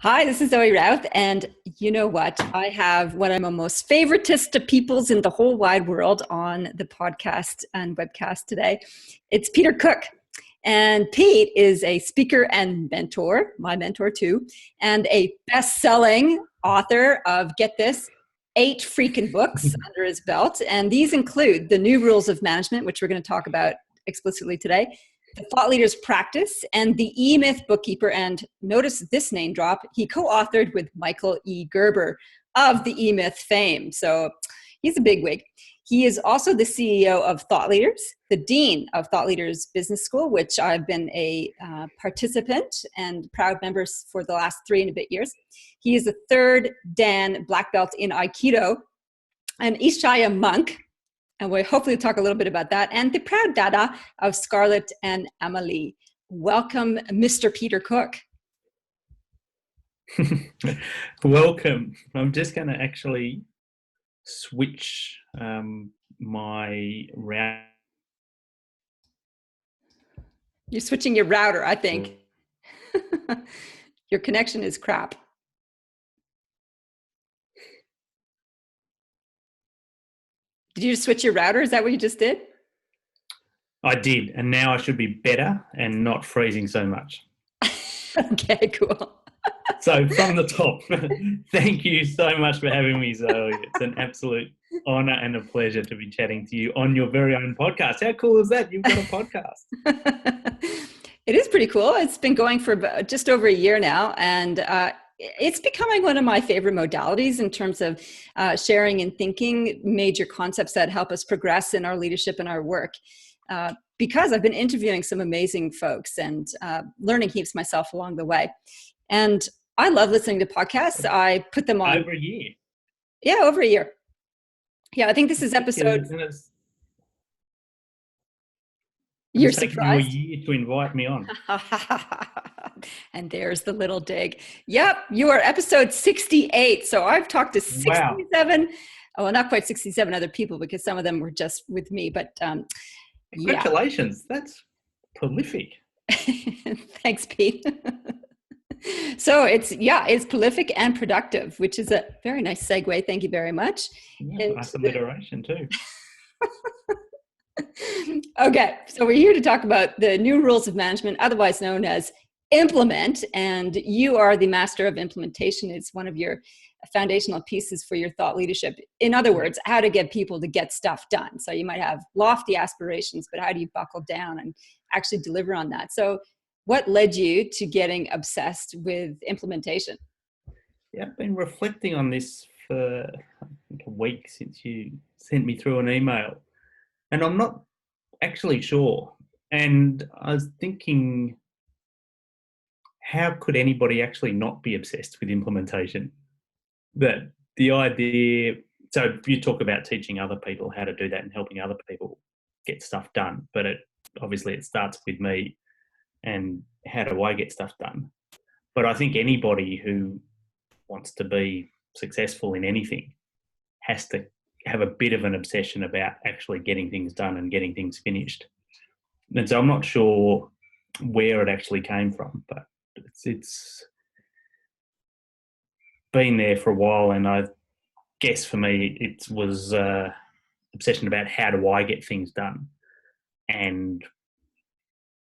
Hi, this is Zoe Routh, and you know what? I have one of my most favoritist of peoples in the whole wide world on the podcast and webcast today. It's Peter Cook. And Pete is a speaker and mentor, my mentor too, and a best-selling author of, get this, 8 freaking books under his belt. And these include The New Rules of Management, which we're going to talk about explicitly today, The Thought Leader's Practice, and The E-Myth Bookkeeper. And notice this name drop. He co-authored with Michael E. Gerber of the E-Myth fame. So he's a bigwig. He is also the CEO of Thought Leaders, the Dean of Thought Leaders Business School, which I've been a participant and proud member for the last 3 and a bit years. He is the 3rd Dan Black Belt in Aikido, an Ishaya monk, and we'll hopefully talk a little bit about that, and the proud dada of Scarlett and Emily. Welcome, Mr. Peter Cook. Welcome. I'm just going to actually switch my router. You're switching your router, I think. Your connection is crap. Did you just switch your router? Is that what you just did? I did, and now I should be better and not freezing so much. Okay, cool. So from the top, thank you so much for having me, Zoe. It's an absolute honor and a pleasure to be chatting to you on your very own podcast. How cool is that? You've got a podcast. It is pretty cool. It's been going for just over a year now, and it's becoming one of my favorite modalities in terms of sharing and thinking major concepts that help us progress in our leadership and our work. Because I've been interviewing some amazing folks and learning heaps myself along the way. And I love listening to podcasts. I put them on. Over a year? Yeah, over a year. Yeah, I think this is episode... You're surprised? You a year to invite me on. And there's the little dig. Yep, you are episode 68. So I've talked to 67, wow. Oh, well, not quite 67 other people because some of them were just with me, but congratulations. Yeah. That's prolific. Thanks, Pete. So it's prolific and productive, which is a very nice segue. Thank you very much. Yeah, nice alliteration too. Okay, so we're here to talk about the new rules of management, otherwise known as implement, and you are the master of implementation. It's one of your foundational pieces for your thought leadership. In other words, how to get people to get stuff done. So you might have lofty aspirations, but how do you buckle down and actually deliver on that? So what led you to getting obsessed with implementation? Yeah, I've been reflecting on this for a week since you sent me through an email. And I'm not actually sure. And I was thinking, how could anybody actually not be obsessed with implementation? That the idea, so you talk about teaching other people how to do that and helping other people get stuff done, but obviously it starts with me and how do I get stuff done? But I think anybody who wants to be successful in anything has to have a bit of an obsession about actually getting things done and getting things finished. And so I'm not sure where it actually came from, but it's been there for a while. And I guess for me, it was obsession about how do I get things done, and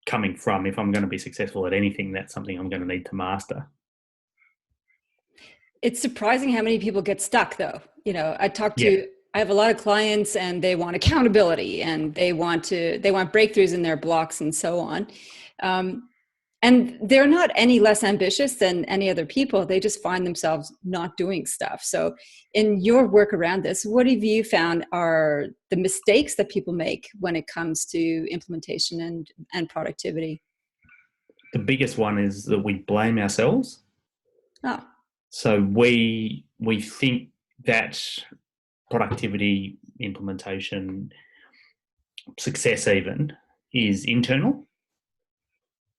coming from, if I'm going to be successful at anything, that's something I'm going to need to master. It's surprising how many people get stuck though. You know, I have a lot of clients and they want accountability and they want breakthroughs in their blocks and so on. And they're not any less ambitious than any other people. They just find themselves not doing stuff. So in your work around this, what have you found are the mistakes that people make when it comes to implementation and productivity? The biggest one is that we blame ourselves. Oh. So we think that productivity, implementation, success even is internal.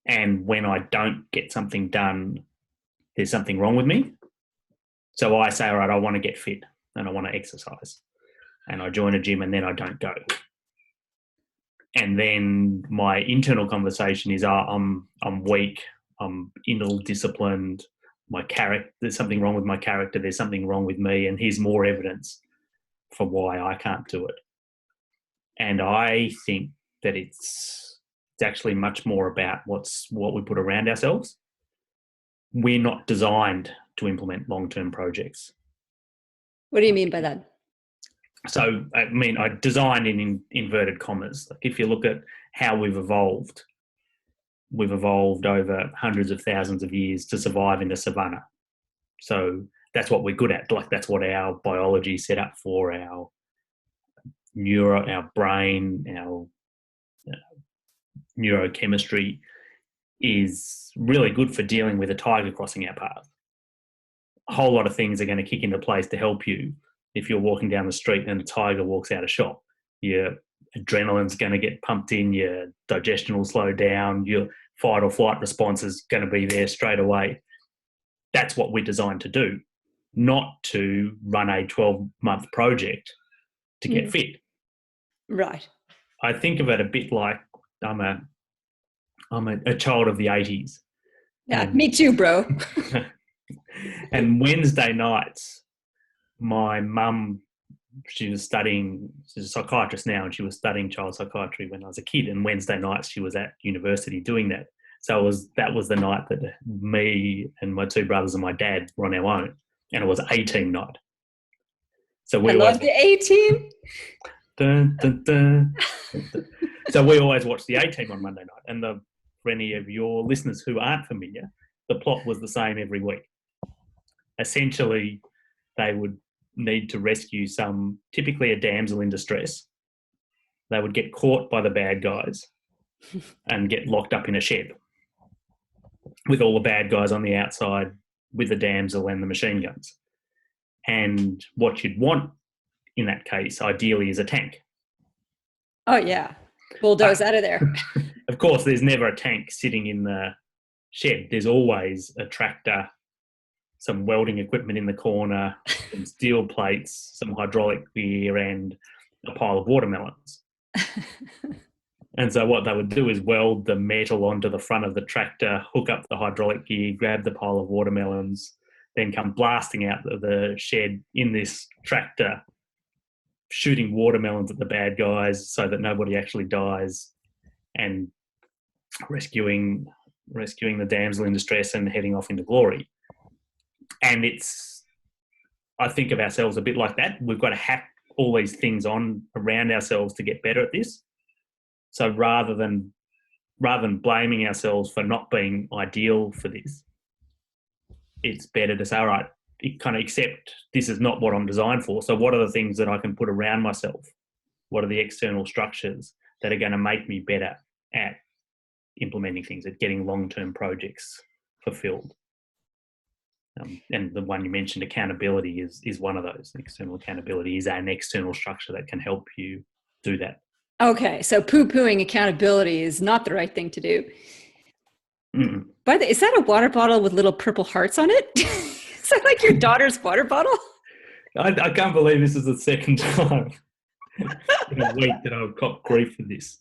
And when I don't get something done, there's something wrong with me. So I say, all right, I want to get fit and I want to exercise. And I join a gym and then I don't go. And then my internal conversation is, I'm weak, I'm ill-disciplined, my character. There's something wrong with my character. There's something wrong with me, and here's more evidence for why I can't do it. And I think that it's actually much more about what we put around ourselves. We're not designed to implement long-term projects. What do you mean by that? So, I mean, I design in inverted commas. Like if you look at how we've evolved over hundreds of thousands of years to survive in the savannah. So that's what we're good at. Like that's what our biology set up for. Our brain, our neurochemistry is really good for dealing with a tiger crossing our path. A whole lot of things are going to kick into place to help you if you're walking down the street and a tiger walks out of shot. Your adrenaline's going to get pumped in, your digestion will slow down, your fight or flight response is going to be there straight away. That's what we're designed to do, not to run a 12-month project to get fit. Right. I think of it a bit like I'm a child of the 80s. Yeah, me too, bro. And Wednesday nights, my mum, she's a psychiatrist now, and she was studying child psychiatry when I was a kid, and Wednesday nights she was at university doing that. So that was the night that me and my two brothers and my dad were on our own, and it was A-team night. So I love the A-team. Dun, dun, dun, dun, dun. So we always watched the A-team on Monday night, and for any of your listeners who aren't familiar, the plot was the same every week. Essentially, they would need to rescue typically a damsel in distress. They would get caught by the bad guys and get locked up in a shed with all the bad guys on the outside with the damsel and the machine guns. And what you'd want in that case, ideally, is a tank. Oh, yeah. Bulldoze out of there. Of course, there's never a tank sitting in the shed. There's always a tractor, some welding equipment in the corner, some steel plates, some hydraulic gear, and a pile of watermelons. And so what they would do is weld the metal onto the front of the tractor, hook up the hydraulic gear, grab the pile of watermelons, then come blasting out of the shed in this tractor, shooting watermelons at the bad guys so that nobody actually dies, and rescuing the damsel in distress and heading off into glory. And I think of ourselves a bit like that. We've got to hack all these things on around ourselves to get better at this. So rather than blaming ourselves for not being ideal for this, it's better to say, all right, kind of accept this is not what I'm designed for. So what are the things that I can put around myself? What are the external structures that are going to make me better at implementing things, at getting long-term projects fulfilled? And the one you mentioned, accountability, is one of those. External accountability is an external structure that can help you do that. Okay, so poo-pooing accountability is not the right thing to do. Mm-mm. By the way, is that a water bottle with little purple hearts on it? Is that like your daughter's water bottle? I can't believe this is the second time in a week that I've got grief for this.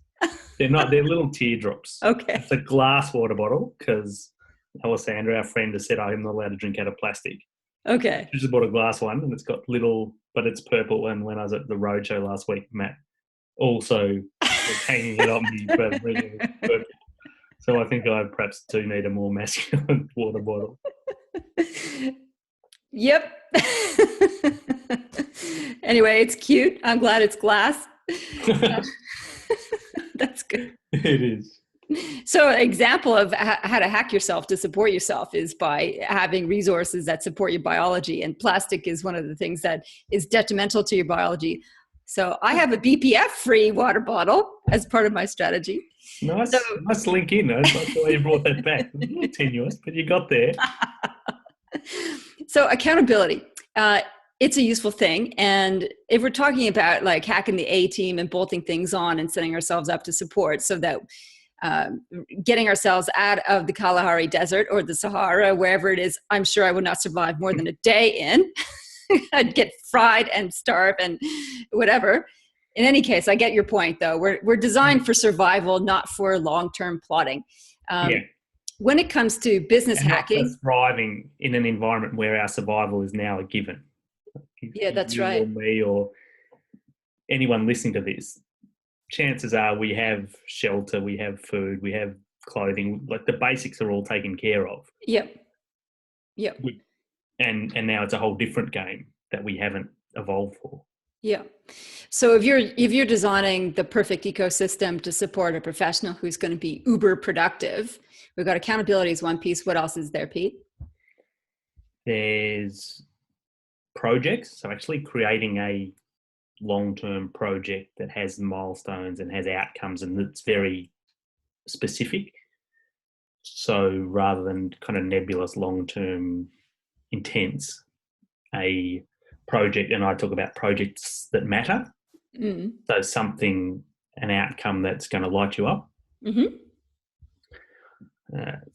They're little teardrops. Okay. It's a glass water bottle because Alessandra, our friend, has said I'm not allowed to drink out of plastic. Okay. She just bought a glass one, and it's got but it's purple. And when I was at the roadshow last week, Matt also was hanging it on me for bringing it purple. So I think I perhaps do need a more masculine water bottle. Yep. Anyway, it's cute. I'm glad it's glass. That's good. It is. So an example of how to hack yourself to support yourself is by having resources that support your biology. And plastic is one of the things that is detrimental to your biology. So I have a BPF-free water bottle as part of my strategy. Nice link in. That's the way you brought that back. A little tenuous, but you got there. So accountability, it's a useful thing. And if we're talking about like hacking the A-team and bolting things on and setting ourselves up to support so that getting ourselves out of the Kalahari Desert or the Sahara, wherever it is, I'm sure I would not survive more than a day in. I'd get fried and starve and whatever. In any case, I get your point, though. We're designed for survival, not for long-term plotting. Yeah. when it comes to business and hacking, not just thriving in an environment where our survival is now a given. Yeah, that's you right. or me or anyone listening to this, chances are we have shelter, we have food, we have clothing, like the basics are all taken care of. Yep. And now it's a whole different game that we haven't evolved for. Yeah. So if you're designing the perfect ecosystem to support a professional who's going to be uber productive, we've got accountability as one piece. What else is there, Pete? There's projects. So actually creating a long-term project that has milestones and has outcomes and it's very specific. So rather than kind of nebulous long-term intents, a project, and I talk about projects that matter. So something, an outcome that's going to light you up. Mm-hmm.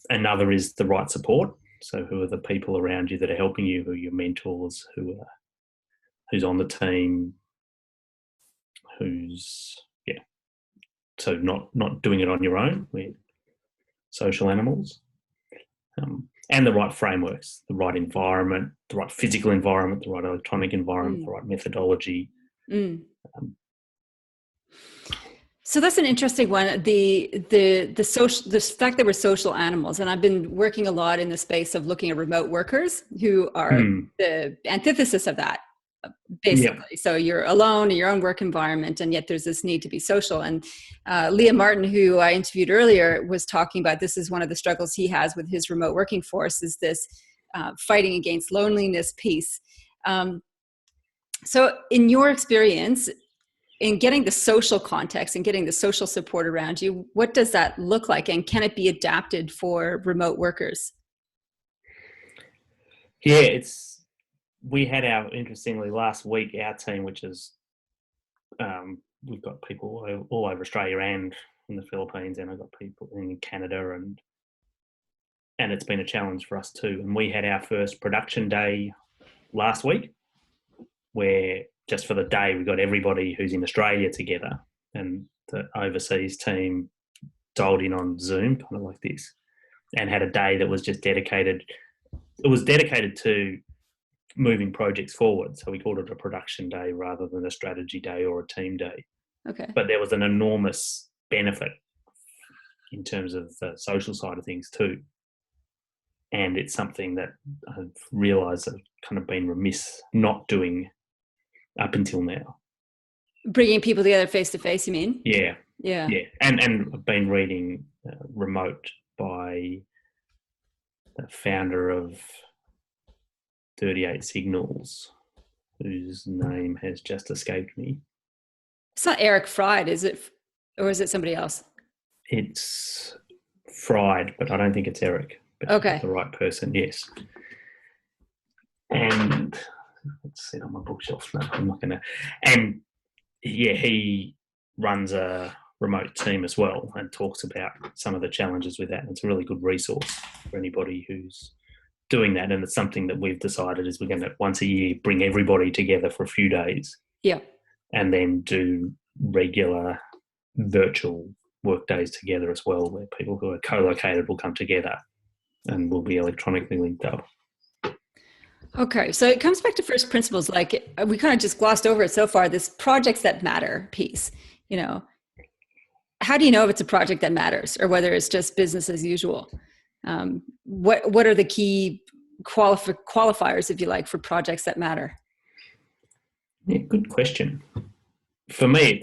Another is the right support. So who are the people around you that are helping you, who are your mentors, who's on the team, so not doing it on your own. We're social animals. And the right frameworks, the right environment, the right physical environment, the right electronic environment, the right methodology. So that's an interesting one. The fact that we're social animals, and I've been working a lot in the space of looking at remote workers who are the antithesis of that, basically. Yep. So you're alone in your own work environment, and yet there's this need to be social. And Leah Martin, who I interviewed earlier, was talking about this is one of the struggles he has with his remote working force, is this fighting against loneliness piece. So in your experience, in getting the social context and getting the social support around you, what does that look like? And can it be adapted for remote workers? Yeah, we had interestingly last week, our team, which is, we've got people all over Australia and in the Philippines, and I've got people in Canada, and it's been a challenge for us too. And we had our first production day last week, where just for the day we got everybody who's in Australia together, and the overseas team dialed in on Zoom, kind of like this, and had a day that was just dedicated. It was dedicated to moving projects forward. So we called it a production day rather than a strategy day or a team day. Okay. But there was an enormous benefit in terms of the social side of things too. And it's something that I've realised I've kind of been remiss not doing up until now. Bringing people together face to face, you mean? Yeah. Yeah. And I've been reading Remote by the founder of 38 Signals, whose name has just escaped me. It's not Eric Fried, is it? Or is it somebody else? It's Fried, but I don't think it's Eric. But okay. The right person, yes. And let's sit on my bookshelf. No, I'm not going to. And yeah, he runs a remote team as well and talks about some of the challenges with that. And it's a really good resource for anybody who's doing that. And it's something that we've decided is we're going to once a year bring everybody together for a few days. Yeah. And then do regular virtual work days together as well, where people who are co-located will come together and will be electronically linked up. Okay, so it comes back to first principles. Like we kind of just glossed over it so far, this projects that matter piece, how do you know if it's a project that matters or whether it's just business as usual? What are the key qualifiers, if you like, for projects that matter? Yeah, good question. For me,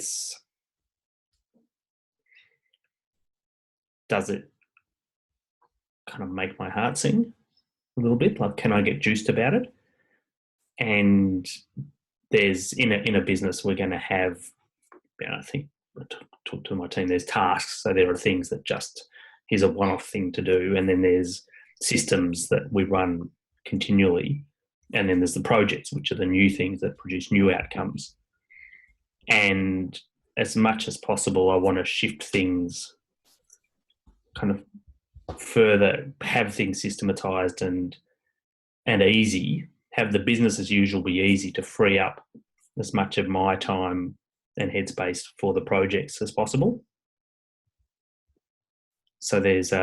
does it kind of make my heart sing a little bit? Like, can I get juiced about it? And there's in a business, we're going to have, I think I talk to my team, there's tasks. So there are things that just, here's a one-off thing to do. And then there's systems that we run continually. And then there's the projects, which are the new things that produce new outcomes. And as much as possible, I want to shift things kind of further, have things systematized and easy, have the business as usual be easy to free up as much of my time and headspace for the projects as possible. So there's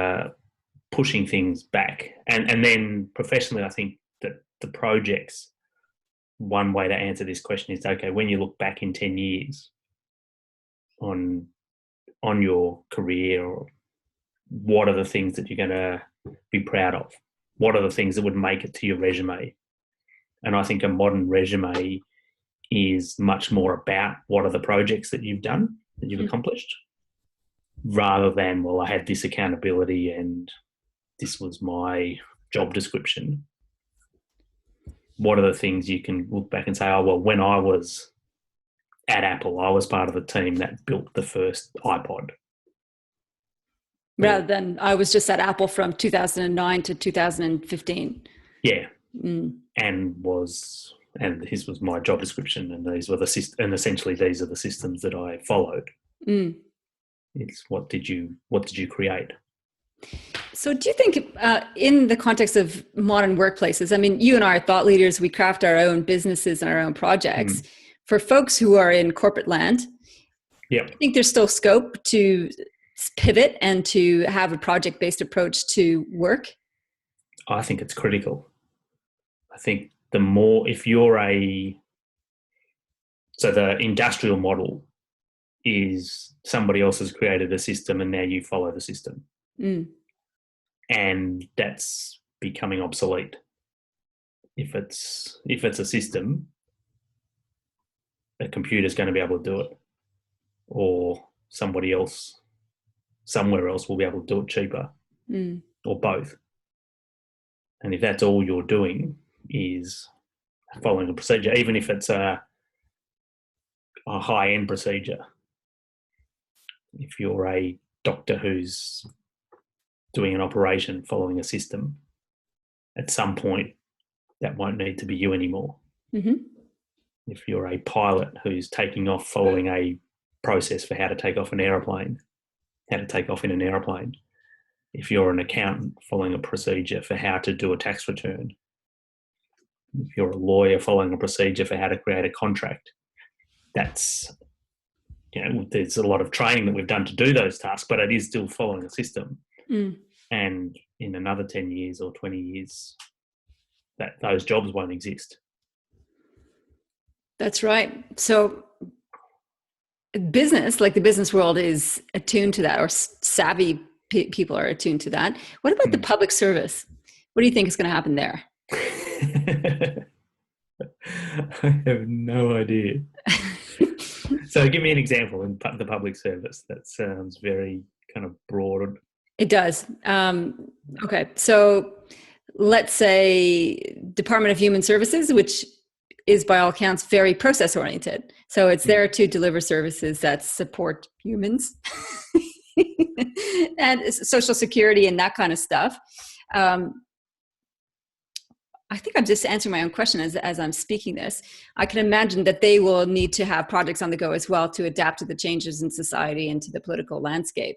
pushing things back. And then professionally, I think that the projects, one way to answer this question is, okay, when you look back in 10 years on your career, or what are the things that you're going to be proud of? What are the things that would make it to your resume? And I think a modern resume is much more about what are the projects that you've done, that you've accomplished, rather than, well, I had this accountability and this was my job description. What are the things you can look back and say, oh, well, when I was at Apple, I was part of the team that built the first iPod. Rather than I was just at Apple from 2009 to 2015. Yeah. And his was my job description, and these were and essentially these are the systems that I followed. It's what did you create? So do you think in the context of modern workplaces, I mean, you and I are thought leaders, we craft our own businesses and our own projects. For folks who are in corporate land, I think there's still scope to pivot and to have a project-based approach to work? I think it's critical. I think the more, so the industrial model is somebody else has created a system and now you follow the system. And that's becoming obsolete. If it's a system, a computer's going to be able to do it, or somebody else somewhere else will be able to do it cheaper, or both. And if that's all you're doing is following a procedure, even if it's a high-end procedure, if you're a doctor who's doing an operation following a system, at some point that won't need to be you anymore. If you're a pilot who's taking off following a process for how to take off in an aeroplane, if you're an accountant following a procedure for how to do a tax return, if you're a lawyer following a procedure for how to create a contract, that's, there's a lot of training that we've done to do those tasks, but it is still following a system. And in another 10 years or 20 years, that those jobs won't exist. That's right. So business, like the business world, is attuned to that, or savvy people are attuned to that. What about the public service? What do you think is going to happen there? I have no idea. So give me an example in the public service. That sounds very kind of broad. It does. Okay. So let's say Department of Human Services, which is by all accounts very process oriented. So it's there to deliver services that support humans and social security and that kind of stuff. I think I'm just answering my own question as I'm speaking this. I can imagine that they will need to have projects on the go as well to adapt to the changes in society and to the political landscape.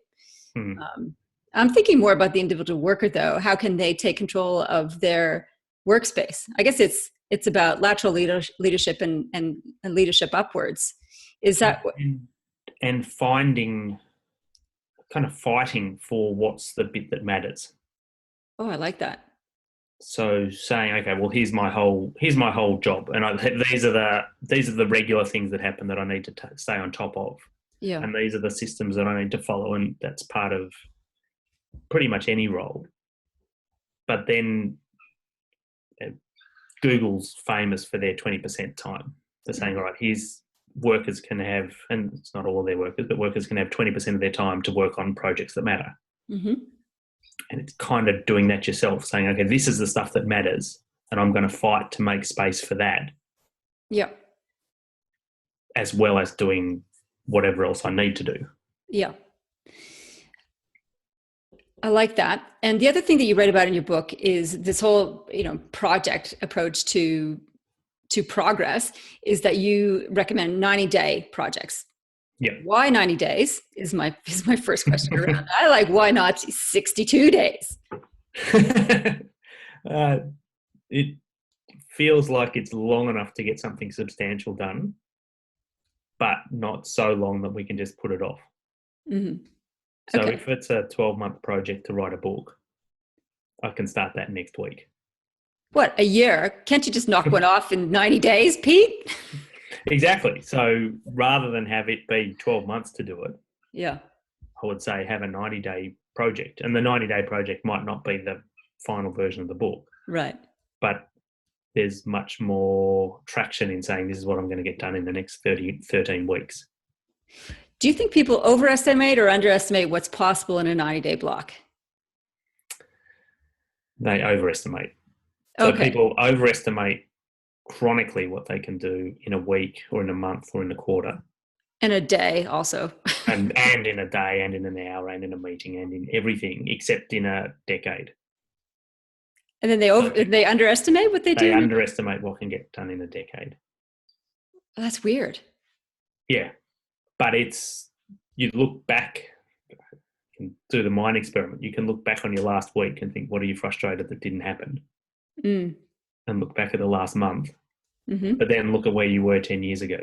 I'm thinking more about the individual worker, though. How can they take control of their workspace? I guess it's about lateral leadership and leadership upwards. Is that and fighting for what's the bit that matters? Oh, I like that. So saying, okay, well, here's my whole job, and these are the regular things that happen that I need to stay on top of. Yeah. And these are the systems that I need to follow, and that's part of pretty much any role. But then Google's famous for their 20% time. They're saying, all right, here's workers can have, and it's not all of their workers, but workers can have 20% of their time to work on projects that matter. And it's kind of doing that yourself, saying, okay, this is the stuff that matters, and I'm going to fight to make space for that. Yeah. As well as doing whatever else I need to do. Yeah. I like that. And the other thing that you write about in your book is this whole, project approach to progress, is that you recommend 90-day projects. Yeah. Why 90 days is my first question around that. Why not 62 days? It feels like it's long enough to get something substantial done, but not so long that we can just put it off. So if it's a 12-month project to write a book, I can start that next week. What, a year? Can't you just knock one off in 90 days, Pete? Exactly. So rather than have it be 12 months to do it, Yeah. I would say have a 90-day project. And the 90-day project might not be the final version of the book. Right. But there's much more traction in saying this is what I'm going to get done in the next 13 weeks. Do you think people overestimate or underestimate what's possible in a 90-day block? They overestimate. So Okay. people overestimate chronically what they can do in a week or in a month or in a quarter. In a day also. and in a day and in an hour and in a meeting and in everything except in a decade. And then they underestimate what they do? They underestimate what can get done in a decade. That's weird. Yeah. But you look back, you can do the mind experiment. You can look back on your last week and think, what are you frustrated that didn't happen? And look back at the last month. Mm-hmm. But then look at where you were 10 years ago.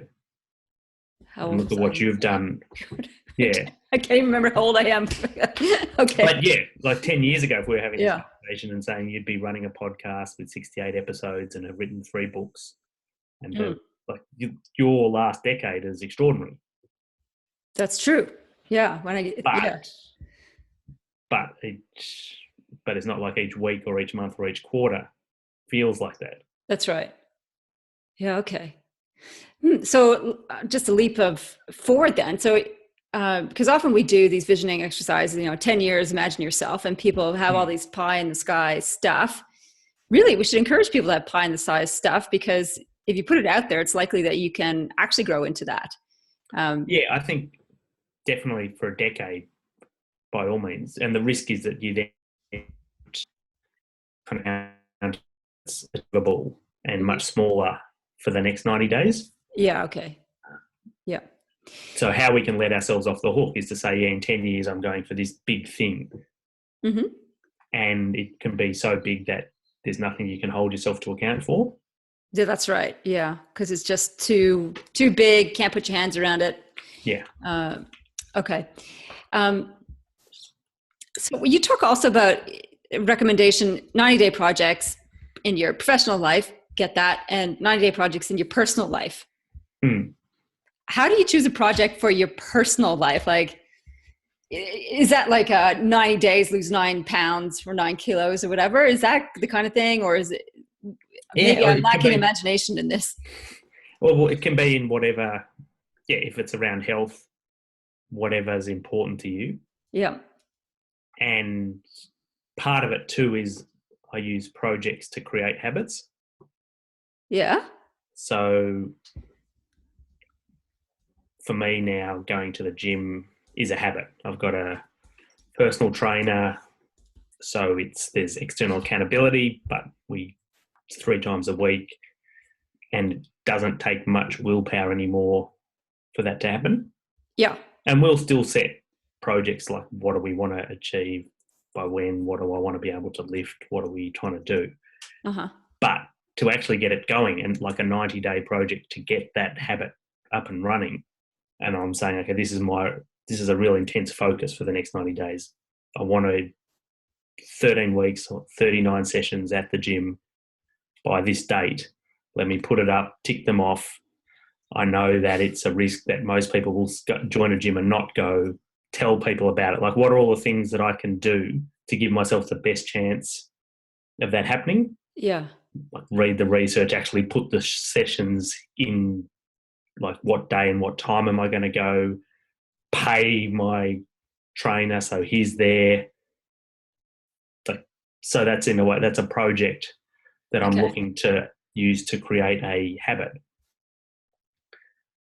And look at what you've done. Yeah. I can't even remember how old I am. Okay. But yeah, like 10 years ago, if we were having this conversation and saying you'd be running a podcast with 68 episodes and have written 3 books, and your last decade is extraordinary. That's true. Yeah. But it's not like each week or each month or each quarter feels like that. That's right. Yeah. Okay. So just a leap forward then. So because often we do these visioning exercises, 10 years, imagine yourself, and people have all these pie in the sky stuff. Really, we should encourage people to have pie in the sky stuff, because if you put it out there, it's likely that you can actually grow into that. I think definitely for a decade, by all means. And the risk is that you then kind of achievable and much smaller for the next 90 days. Yeah. Okay. Yeah. So how we can let ourselves off the hook is to say, in 10 years, I'm going for this big thing. Mm-hmm. And it can be so big that there's nothing you can hold yourself to account for. Yeah, that's right. Yeah. Because it's just too big. Can't put your hands around it. Yeah. Okay. So you talk also about recommendation, 90-day projects in your professional life, get that, and 90-day projects in your personal life. How do you choose a project for your personal life? Like, is that like 90 days, lose 9 pounds or 9 kilos or whatever? Is that the kind of thing? Or is it, maybe I'm lacking imagination in this? Well, it can be in whatever, if it's around health, whatever is important to you. Yeah. And part of it too is I use projects to create habits. Yeah. So for me now, going to the gym is a habit. I've got a personal trainer, so there's external accountability, but it's 3 times a week, and it doesn't take much willpower anymore for that to happen. Yeah. And we'll still set projects like, what do we want to achieve by when? What do I want to be able to lift? What are we trying to do? Uh-huh. But to actually get it going, and like a 90-day project to get that habit up and running, and I'm saying, okay, this is a real intense focus for the next 90 days. I want to 13 weeks or 39 sessions at the gym by this date. Let me put it up, tick them off. I know that it's a risk that most people will join a gym and not go. Tell people about it. Like, what are all the things that I can do to give myself the best chance of that happening? Yeah. Like, read the research, actually put the sessions in, like what day and what time am I going to go, pay my trainer so he's there. So that's, in a way, that's a project that I'm looking to use to create a habit.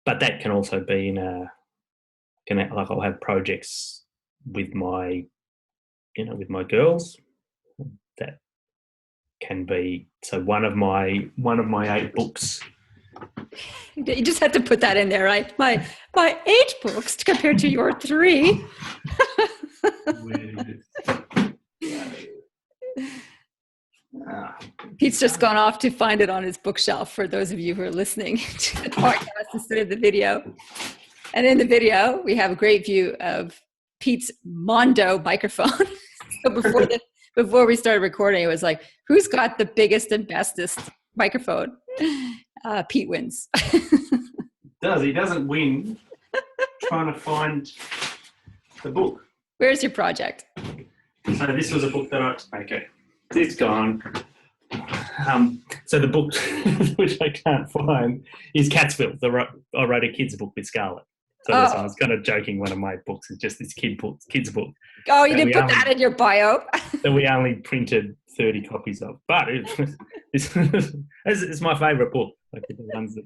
But that can also be I'll have projects with my girls. That can be, so one of my 8 books. You just had to put that in there, right? My 8 books compared to your 3. Pete's just gone off to find it on his bookshelf, for those of you who are listening to the podcast instead of the video. And in the video, we have a great view of Pete's Mondo microphone. So before we started recording, it was like, who's got the biggest and bestest microphone? Pete wins. He doesn't win trying to find the book. Where's your project? So this was a book that it's gone. So the book, which I can't find, is Catsville. I wrote a kid's book with Scarlett. So I was kind of joking. One of my books is just this kid's book. Oh, you didn't put that in your bio? That we only printed 30 copies of. But it's my favourite book. Like the ones that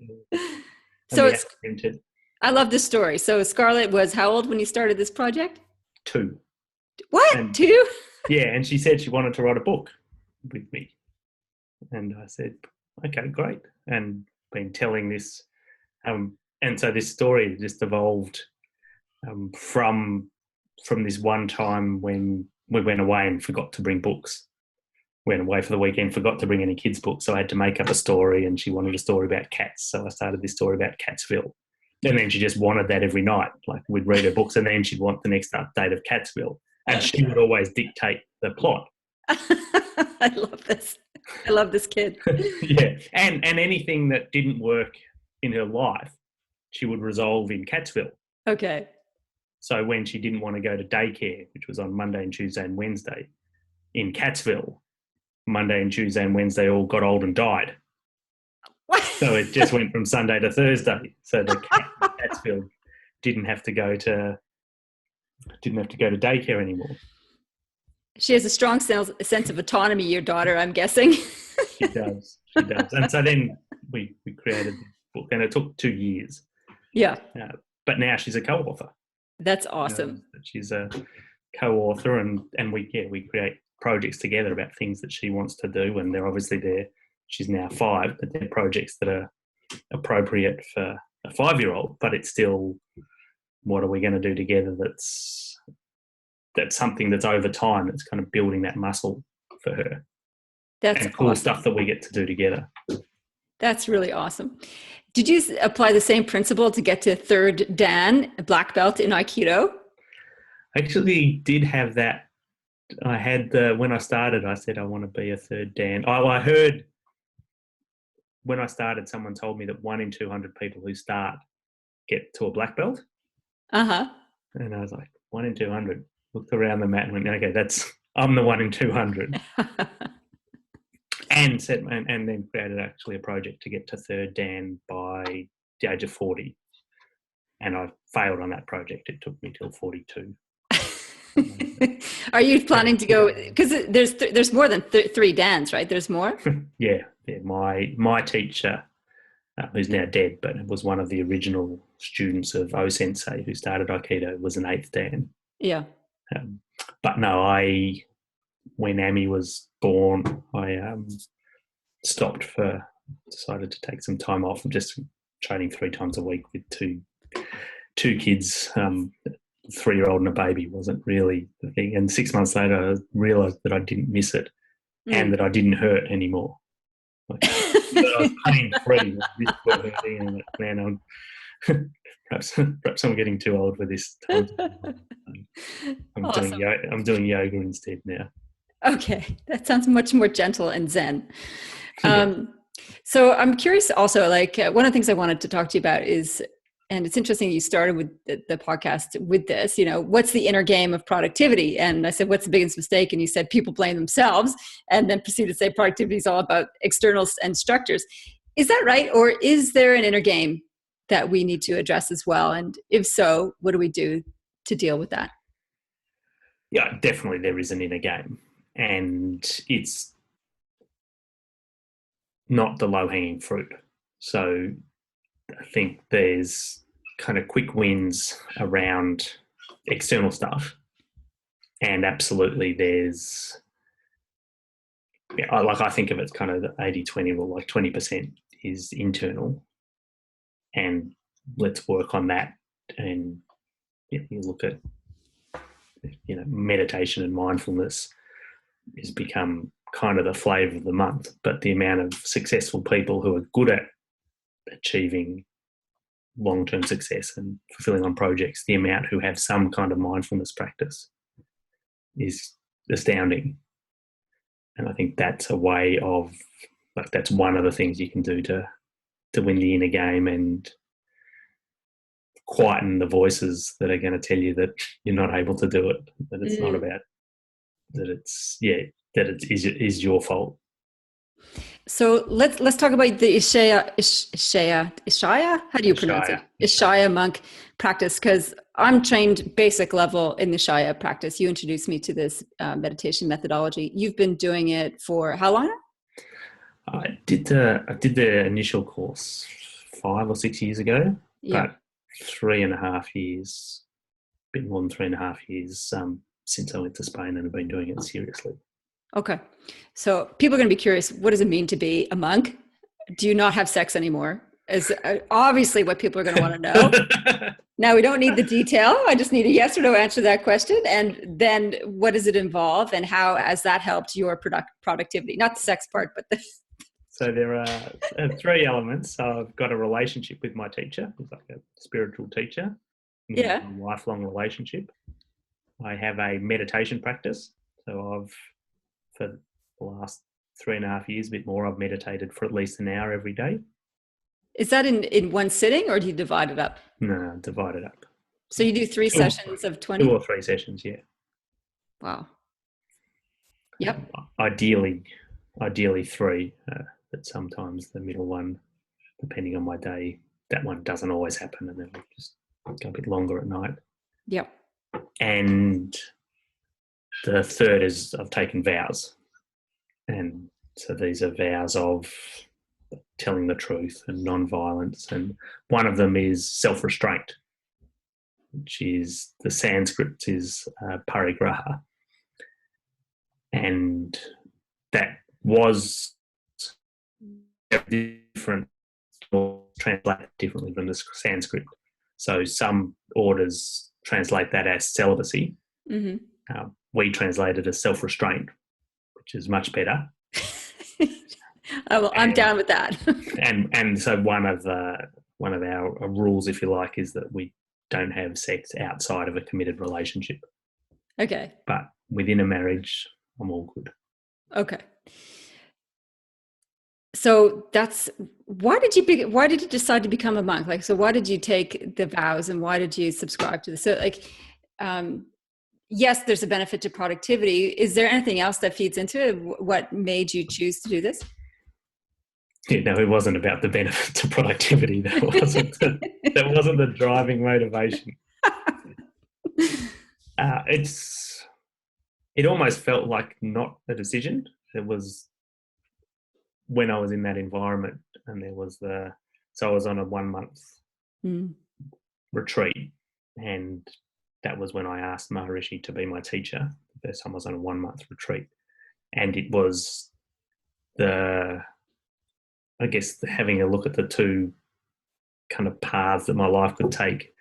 so it's printed. I love this story. So Scarlett was how old when you started this project? 2. What? 2? Yeah, and she said she wanted to write a book with me. And I said, okay, great. And been telling this. And so this story just evolved from this one time when we went away and forgot to bring books. Went away for the weekend, forgot to bring any kids' books. So I had to make up a story, and she wanted a story about cats. So I started this story about Catsville. And then she just wanted that every night. Like we'd read her books and then she'd want the next update of Catsville. And she would always dictate the plot. I love this. I love this kid. Yeah. And anything that didn't work in her life, she would resolve in Catsville. Okay. So when she didn't want to go to daycare, which was on Monday and Tuesday and Wednesday, in Catsville, Monday and Tuesday and Wednesday all got old and died. What? So it just went from Sunday to Thursday. So the Catsville didn't have to go to daycare anymore. She has a strong sense of autonomy, your daughter, I'm guessing. She does. And so then we created the book, and it took 2 years. Yeah. But now she's a co-author. That's awesome. She's a co-author, and we create projects together about things that she wants to do, and they're obviously there. She's now 5, but they're projects that are appropriate for a 5-year-old, but it's still, what are we going to do together that's something that's over time, that's kind of building that muscle for her. That's and cool awesome. stuff that we get to do together. That's really awesome. Did you apply the same principle to get to 3rd Dan, a black belt in Aikido? I actually did have that. I had when I started, I said I want to be a 3rd Dan. I heard when I started, someone told me that 1 in 200 people who start get to a black belt. Uh-huh. And I was like, 1 in 200. Looked around the mat and went, okay, I'm the 1 in 200. and then created actually a project to get to 3rd Dan by the age of 40. And I failed on that project. It took me till 42. Are you planning to go, because there's more than 3 Dans, right? There's more? Yeah. My teacher, who's now dead, but was one of the original students of O Sensei who started Aikido, was an 8th Dan. Yeah. But no, when Amy was born, I decided to take some time off. I'm just training 3 times a week with two kids. 3-year-old and a baby wasn't really the thing. And 6 months later, I realised that I didn't miss it and that I didn't hurt anymore. Like, I was pain-free. And man, perhaps I'm getting too old for this. I'm awesome. doing yoga instead now. Okay, that sounds much more gentle and zen. So I'm curious also, like one of the things I wanted to talk to you about is, and it's interesting you started with the podcast with this, what's the inner game of productivity? And I said, what's the biggest mistake? And you said people blame themselves, and then proceeded to say productivity is all about externals and structures. Is that right? Or is there an inner game that we need to address as well? And if so, what do we do to deal with that? Yeah, definitely there is an inner game. And it's not the low-hanging fruit. So I think there's kind of quick wins around external stuff. And absolutely there's, I think of it as kind of the 80-20 rule, like 20% is internal. And let's work on that. And you look at, meditation and mindfulness has become kind of the flavour of the month, but the amount of successful people who are good at achieving long-term success and fulfilling on projects, the amount who have some kind of mindfulness practice is astounding. And I think that's a way of, like, that's one of the things you can do to win the inner game and quieten the voices that are going to tell you that you're not able to do it, that it's not about, that it's, that it is your fault. So let's talk about the Ishaya. How do you pronounce it? Ishaya monk practice, because I'm trained basic level in the Ishaya practice. You introduced me to this meditation methodology. You've been doing it for how long now? I did the initial course 5 or 6 years ago, but 3.5 years, a bit more than 3.5 years since I went to Spain, and have been doing it seriously. Okay. So people are going to be curious, what does it mean to be a monk? Do you not have sex anymore? Is obviously what people are going to want to know. Now, we don't need the detail. I just need a yes or no answer to that question. And then what does it involve, and how has that helped your productivity? Not the sex part, but the... So there are 3 elements. I've got a relationship with my teacher, who's like a spiritual teacher. Yeah. A lifelong relationship. I have a meditation practice. So for the last 3.5 years, a bit more, I've meditated for at least an hour every day. Is that in one sitting, or do you divide it up? No, divide it up. So you do 3 sessions of 20? 2 or 3 sessions, yeah. Wow. Yep. Ideally 3, but sometimes the middle one, depending on my day, that one doesn't always happen, and then we just go a bit longer at night. Yep. And the third is I've taken vows. And so these are vows of telling the truth and non-violence. And one of them is self-restraint, which is, the Sanskrit is parigraha. And that was different, or translated differently from the Sanskrit. So some orders translate that as celibacy. Mm-hmm. We translate it as self-restraint, which is much better. I'm down with that. and so one of our rules, if you like, is that we don't have sex outside of a committed relationship. Okay. But within a marriage, I'm all good. Okay. So why did you decide to become a monk? Like, so why did you take the vows, and why did you subscribe to this? So like, yes, there's a benefit to productivity. Is there anything else that feeds into it? What made you choose to do this? Yeah, no, it wasn't about the benefit to productivity. That wasn't the driving motivation. It almost felt like not a decision. It was when I was in that environment, and so I was on a 1-month retreat, and that was when I asked Maharishi to be my teacher. The first time I was on a 1-month retreat, and it was having a look at the 2 kind of paths that my life could take,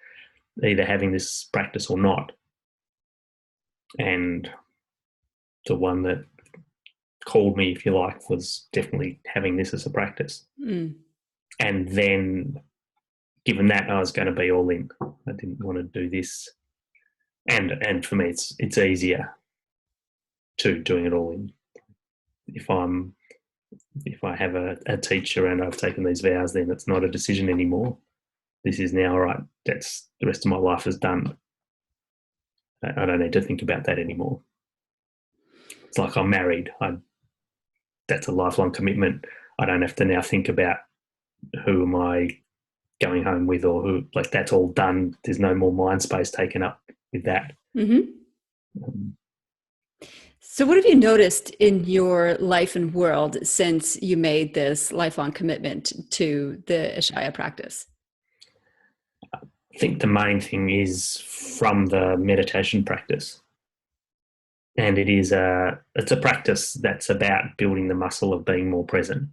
either having this practice or not. And the one that called me, if you like, was definitely having this as a practice. And then, given that, I was going to be all in. I didn't want to do this. And for me, it's easier to doing it all in. If I have a teacher and I've taken these vows, then it's not a decision anymore. This is now, all right, that's the rest of my life is done. I don't need to think about that anymore. It's like I'm married. That's a lifelong commitment. I don't have to now think about who am I going home with, or who, like, that's all done. There's no more mind space taken up with that. Mm-hmm. So what have you noticed in your life and world since you made this lifelong commitment to the Ishaya practice? I think the main thing is from the meditation practice. And it's a practice that's about building the muscle of being more present.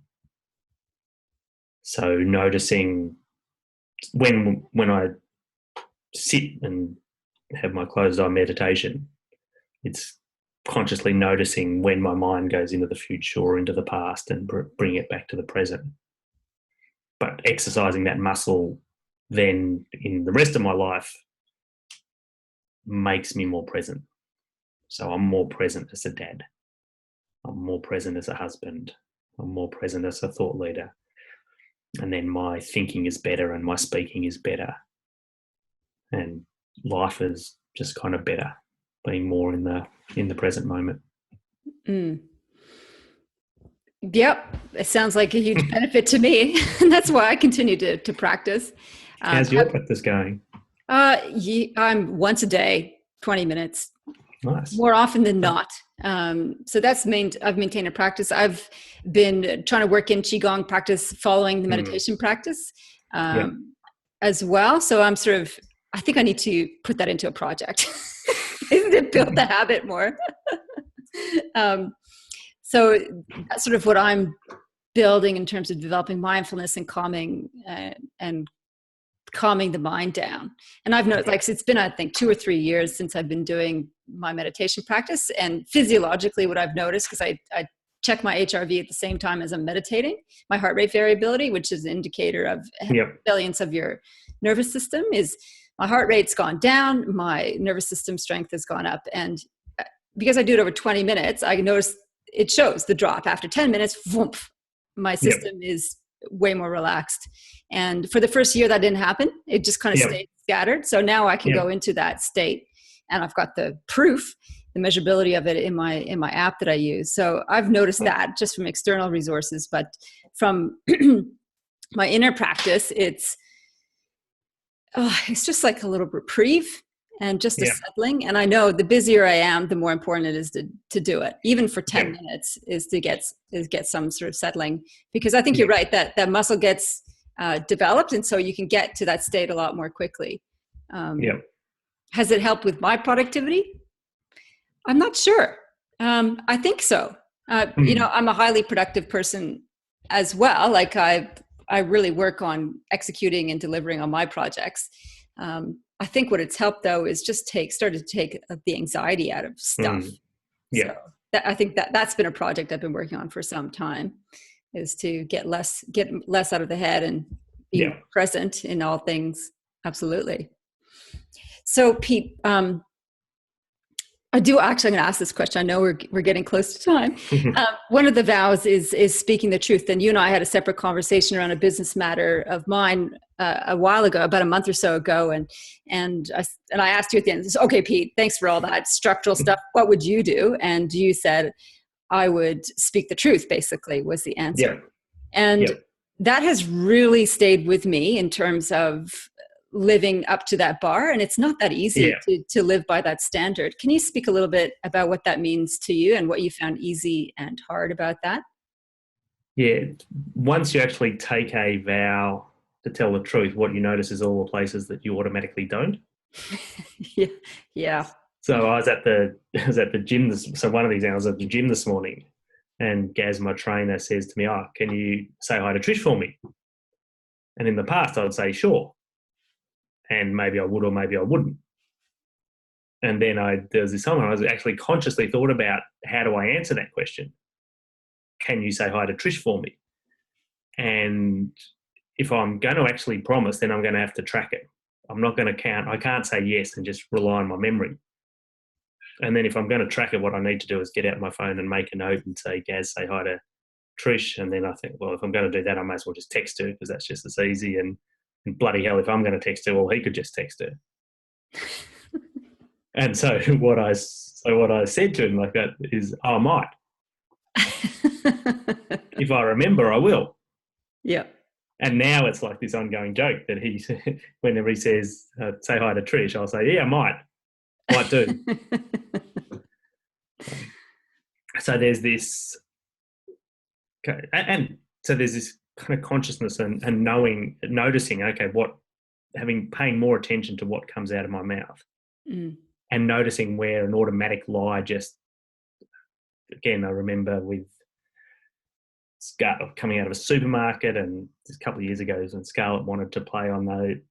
So noticing when I sit and have my closed eye meditation, it's consciously noticing when my mind goes into the future or into the past, and bring it back to the present. But exercising that muscle then in the rest of my life makes me more present. So I'm more present as a dad. I'm more present as a husband. I'm more present as a thought leader. And then my thinking is better and my speaking is better. And life is just kind of better, being more in the present moment. Mm. Yep. It sounds like a huge benefit to me. And that's why I continue to practice. How's your practice going? I'm once a day, 20 minutes. Nice. More often than not. So that's I've maintained a practice. I've been trying to work in Qigong practice following the meditation practice as well. So I think I need to put that into a project to build the habit more. So that's sort of what I'm building in terms of developing mindfulness and calming the mind down. And I've noticed, like, it's been, I think, 2 or 3 years since I've been doing my meditation practice. And physiologically, what I've noticed, because I check my HRV at the same time as I'm meditating, my heart rate variability, which is an indicator of resilience of your nervous system, is my heart rate's gone down, my nervous system strength has gone up. And because I do it over 20 minutes, I notice it shows the drop. After 10 minutes, whoomp, my system is way more relaxed. And for the first year that didn't happen. It just kind of stayed scattered. So now I can go into that state, and I've got the proof, the measurability of it in my app that I use. So I've noticed that just from external resources, but from my inner practice, it's just like a little reprieve and just a settling. And I know the busier I am, the more important it is to do it, even for 10 minutes, is to get some sort of settling, because I think you're right that muscle gets developed, and so you can get to that state a lot more quickly. Has it helped with my productivity? I'm not sure. I think so. I'm a highly productive person as well. Like I really work on executing and delivering on my projects. I think what it's helped, though, is just started to take the anxiety out of stuff. So I think that's been a project I've been working on for some time, is to get less out of the head and be present in all things. Absolutely. So Pete, I'm going to ask this question. I know we're getting close to time. One of the vows is speaking the truth. And you and I had a separate conversation around a business matter of mine a while ago, about a month or so ago. And I asked you at the end, okay, Pete, thanks for all that structural stuff. What would you do? And you said, I would speak the truth, basically, was the answer. And that has really stayed with me in terms of living up to that bar. And it's not that easy to live by that standard. Can you speak a little bit about what that means to you and what you found easy and hard about that? Yeah. Once you actually take a vow to tell the truth, what you notice is all the places that you automatically don't. Yeah. So I was at the gym. So one of these, I was at the gym this morning, and Gaz, my trainer, says to me, can you say hi to Trish for me? And in the past, I would say, sure. And maybe I would, or maybe I wouldn't. And then there was this time when I was actually consciously thought about, how do I answer that question? Can you say hi to Trish for me? And if I'm going to actually promise, then I'm going to have to track it. I'm not going to count. I can't say yes and just rely on my memory. And then if I'm going to track it, what I need to do is get out my phone and make a note and say, Gaz, say hi to Trish. And then I think, well, if I'm going to do that, I might as well just text her, because that's just as easy. And bloody hell, if I'm going to text her, well, he could just text her. And so what I said to him like that is, I might. If I remember, I will. Yeah. And now it's like this ongoing joke that whenever he says, say hi to Trish, I'll say, yeah, I might do. So there's this, and so there's this kind of consciousness and noticing, okay, paying more attention to what comes out of my mouth, and noticing where an automatic lie again, I remember with coming out of a supermarket, and a couple of years ago when Scarlett wanted to play on the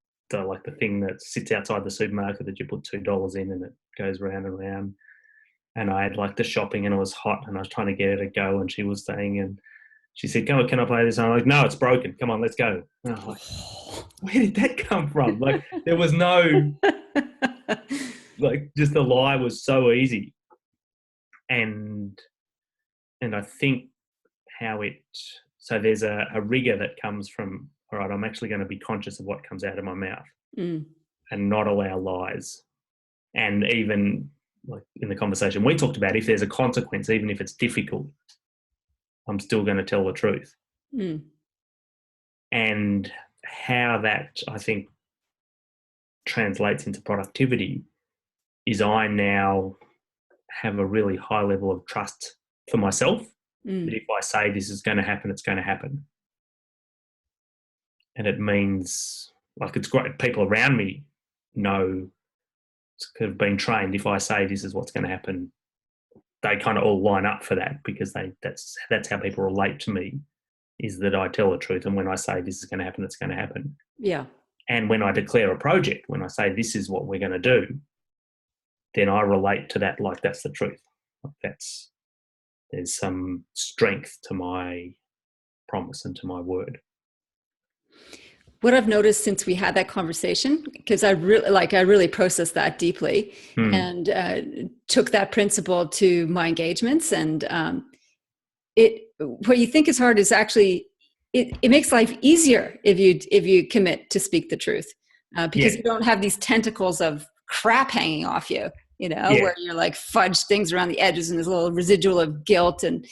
thing that sits outside the supermarket that you put $2 in and it goes round and round. And I had the shopping, and it was hot, and I was trying to get her to go, and she was saying, and she said, "Come on, can I play this?" And I'm like, "No, it's broken. Come on, let's go." And I was like, where did that come from? There was no, just the lie was so easy. And And I think so there's a rigor that comes from, all right, I'm actually going to be conscious of what comes out of my mouth and not allow lies. And even like in the conversation we talked about, if there's a consequence, even if it's difficult, I'm still going to tell the truth. And how that, I think, translates into productivity is I now have a really high level of trust for myself that if I say this is going to happen, it's going to happen. And it means, like, it's great. People around me know, have been trained. If I say this is what's going to happen, they kind of all line up for that, because that's how people relate to me, is that I tell the truth. And when I say this is going to happen, it's going to happen. Yeah. And when I declare a project, when I say this is what we're going to do, then I relate to that like that's the truth. Like there's some strength to my promise and to my word. What I've noticed since we had that conversation, because I really processed that deeply and took that principle to my engagements, and what you think is hard is actually it makes life easier if you commit to speak the truth, because you don't have these tentacles of crap hanging off you, where you're like fudge things around the edges and there's a little residual of guilt and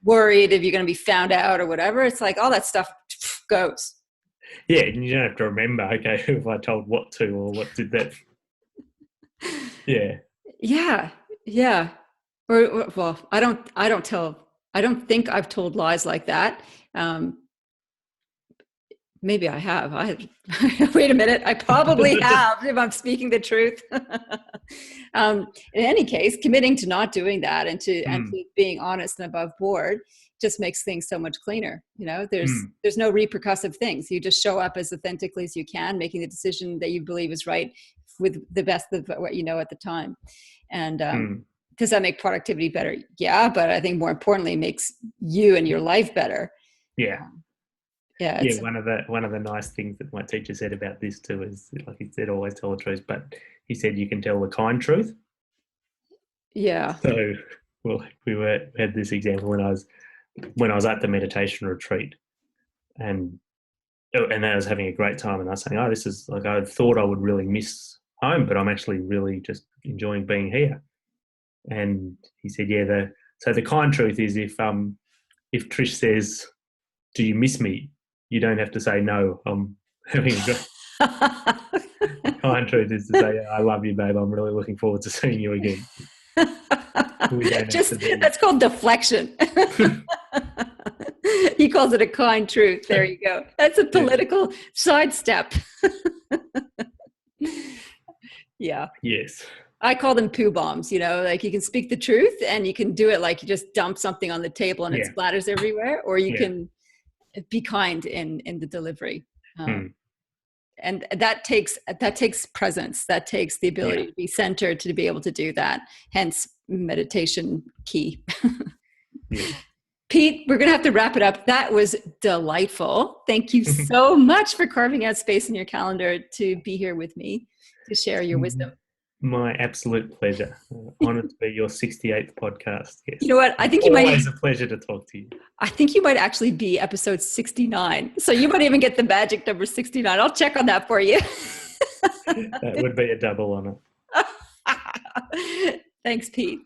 worried if you're going to be found out or whatever. It's like all that stuff goes. Yeah, and you don't have to remember, okay, who have I told what to or what did that. Yeah. Yeah. Yeah. Or well, I don't think I've told lies like that. Maybe I have. Wait a minute. I probably have, if I'm speaking the truth. In any case, committing to not doing that and to being honest and above board just makes things so much cleaner. There's no repercussive things. You just show up as authentically as you can, making the decision that you believe is right with the best of what you know at the time. And does that make productivity better? Yeah, but I think more importantly, it makes you and your life better. Yeah. Yeah. One of the nice things that my teacher said about this too is, like he said, always tell the truth, but he said you can tell the kind truth. Yeah. So, well, we had this example when I was at the meditation retreat, and I was having a great time, and I was saying, oh, this is like, I thought I would really miss home, but I'm actually really just enjoying being here. And he said, yeah, so the kind truth is if Trish says, do you miss me? You don't have to say, no, I'm having a good. The kind truth is to say, I love you, babe. I'm really looking forward to seeing you again. That's called deflection. He calls it a kind truth. There you go. That's a political sidestep. Yeah. Yes. I call them poo bombs, like you can speak the truth and you can do it like you just dump something on the table and it splatters everywhere, or you can be kind in the delivery. And that takes presence. That takes the ability to be centered, to be able to do that. Hence meditation key. Pete, we're going to have to wrap it up. That was delightful. Thank you so much for carving out space in your calendar to be here with me to share your wisdom. My absolute pleasure. Honored to be your 68th podcast guest. You know what? I think always a pleasure to talk to you. I think you might actually be episode 69. So you might even get the magic number 69. I'll check on that for you. That would be a double honor. Thanks, Pete.